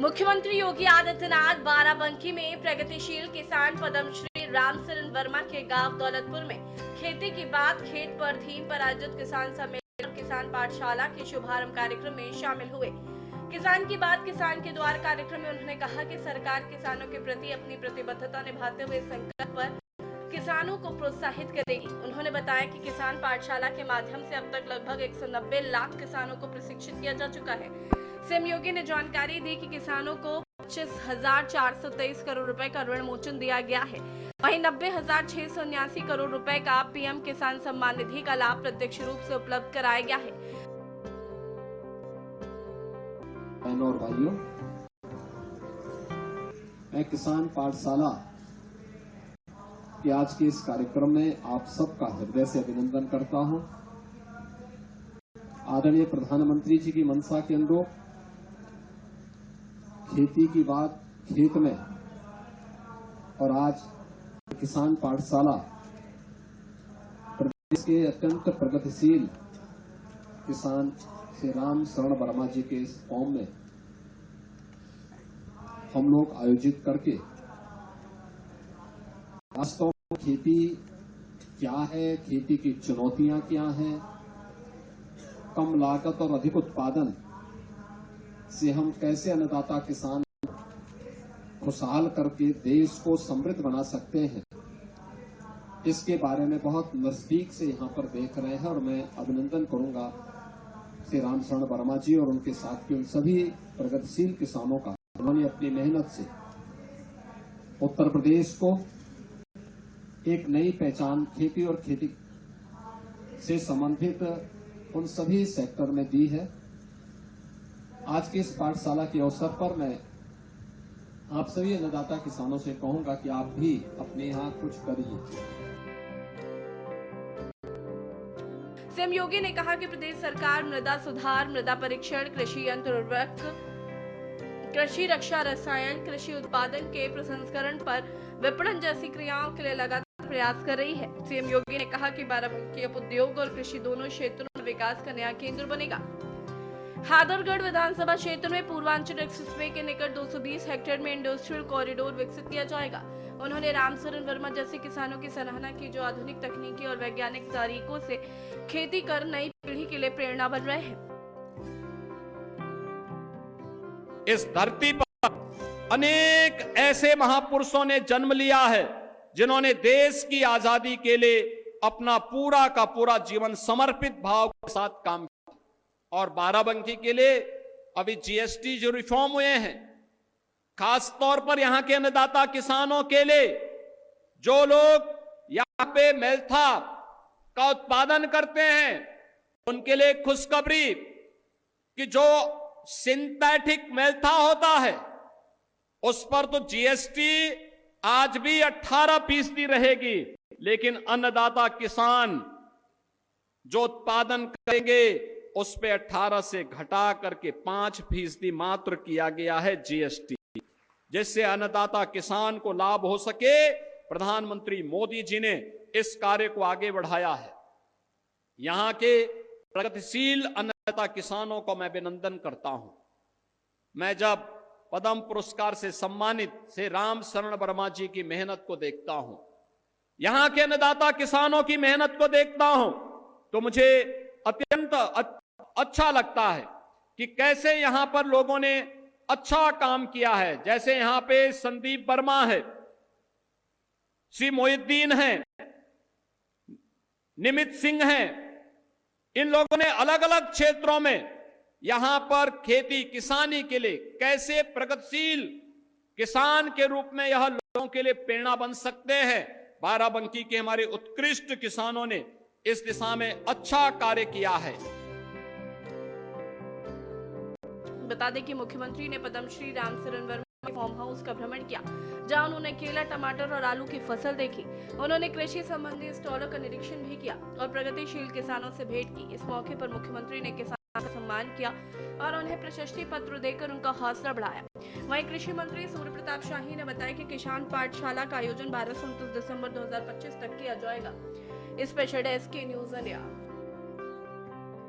मुख्यमंत्री योगी आदित्यनाथ बाराबंकी में प्रगतिशील किसान पद्मश्री रामचरण वर्मा के गांव दौलतपुर में खेती की बात खेत पर थीम पर आयोजित किसान सम्मेलन और किसान पाठशाला के शुभारंभ कार्यक्रम में शामिल हुए। किसान की बात किसान के द्वार कार्यक्रम में उन्होंने कहा कि सरकार किसानों के प्रति अपनी प्रतिबद्धता निभाते हुए संकल्प पर किसानों को प्रोत्साहित करेगी। उन्होंने बताया कि किसान पाठशाला के माध्यम से अब तक लगभग 190 लाख किसानों को प्रशिक्षित किया जा चुका है। सीएम योगी ने जानकारी दी कि किसानों को 25,423 करोड़ रुपए का ऋण मोचन दिया गया है। वहीं 90,679 करोड़ रुपए का पीएम किसान सम्मान निधि का लाभ प्रत्यक्ष रूप से उपलब्ध कराया गया है। बहनों और भाइयों, मैं किसान पाठशाला के आज के इस कार्यक्रम में आप सबका हृदय से अभिनंदन करता हूं। आदरणीय प्रधानमंत्री जी की मंशा के अनुरूप खेती की बात खेत में और आज किसान पाठशाला प्रदेश के अत्यंत प्रगतिशील किसान श्री रामचरण वर्मा जी के इस फॉर्म में हम लोग आयोजित करके वास्तव में खेती क्या है, खेती की चुनौतियां क्या हैं, कम लागत और अधिक उत्पादन से हम कैसे अन्नदाता किसान खुशहाल करके देश को समृद्ध बना सकते हैं, इसके बारे में बहुत नजदीक से यहाँ पर देख रहे हैं। और मैं अभिनंदन करूंगा श्री रामचरण वर्मा जी और उनके साथ के उन सभी प्रगतिशील किसानों का। उन्होंने अपनी मेहनत से उत्तर प्रदेश को एक नई पहचान खेती और खेती से संबंधित उन सभी सेक्टर में दी है। आज के इस पाठशाला के अवसर पर मैं आप सभी अन्नदाता किसानों से कहूंगा कि आप भी अपने यहाँ कुछ करिए। सीएम योगी ने कहा कि प्रदेश सरकार मृदा सुधार, मृदा परीक्षण, कृषि यंत्र उर्वरक, कृषि रक्षा रसायन, कृषि उत्पादन के प्रसंस्करण पर विपणन जैसी क्रियाओं के लिए लगातार प्रयास कर रही है। सीएम योगी ने कहा कि बाराबंकी अब उद्योग और कृषि दोनों क्षेत्रों में विकास का नया केंद्र बनेगा। हादरगढ़ विधानसभा क्षेत्र में पूर्वांचल एक्सप्रेसवे के निकट 220 हेक्टेयर में इंडस्ट्रियल कॉरिडोर विकसित किया जाएगा। उन्होंने रामचरण वर्मा जैसे किसानों की सराहना की जो आधुनिक तकनीकी और वैज्ञानिक तरीकों से खेती कर नई पीढ़ी के लिए प्रेरणा बन रहे हैं। इस धरती पर अनेक ऐसे महापुरुषों ने जन्म लिया है जिन्होंने देश की आजादी के लिए अपना पूरा का पूरा जीवन समर्पित भाव के साथ काम किया। और बाराबंकी के लिए अभी जीएसटी जो रिफॉर्म हुए हैं, खास तौर पर यहां के अन्नदाता किसानों के लिए, जो लोग यहां पे मेल्था का उत्पादन करते हैं, उनके लिए खुशखबरी कि जो सिंथेटिक मेल्था होता है उस पर तो जीएसटी आज भी 18% रहेगी, लेकिन अन्नदाता किसान जो उत्पादन करेंगे उस पे 18 से घटा करके 5% मात्र किया गया है जीएसटी, जिससे अन्नदाता किसान को लाभ हो सके। प्रधानमंत्री मोदी जी ने इस कार्य को आगे बढ़ाया है। यहां के प्रगतिशील अन्नदाता किसानों को मैं अभिनंदन करता हूं। मैं जब पद्म पुरस्कार से सम्मानित श्री रामचरण वर्मा जी की मेहनत को देखता हूं, यहां के अन्नदाता किसानों की मेहनत को देखता हूं, तो मुझे अत्यंत अच्छा लगता है कि कैसे यहां पर लोगों ने अच्छा काम किया है। जैसे यहां पे संदीप वर्मा है, श्री मोहिद्दीन है, निमित सिंह हैं, इन लोगों ने अलग अलग क्षेत्रों में यहां पर खेती किसानी के लिए कैसे प्रगतिशील किसान के रूप में यह लोगों के लिए प्रेरणा बन सकते हैं। बाराबंकी के हमारे उत्कृष्ट किसानों ने इस दिशा में अच्छा कार्य किया है। बता दें कि मुख्यमंत्री ने पद्मश्री रामचरण वर्मा के फार्म हाउस का भ्रमण किया, जहां उन्होंने केला, टमाटर और आलू की फसल देखी। उन्होंने कृषि संबंधी स्टॉलों का निरीक्षण भी किया और प्रगतिशील किसानों से भेंट की। इस मौके पर मुख्यमंत्री ने किसानों का सम्मान किया और उन्हें प्रशस्ति पत्र देकर उनका हौसला बढ़ाया। वहीं कृषि मंत्री सूर्य प्रताप शाही ने बताया कि किसान पाठशाला का आयोजन 12 से 29 दिसंबर 2025 तक किया जाएगा। स्पेशल डेस्क के न्यूज इंडिया।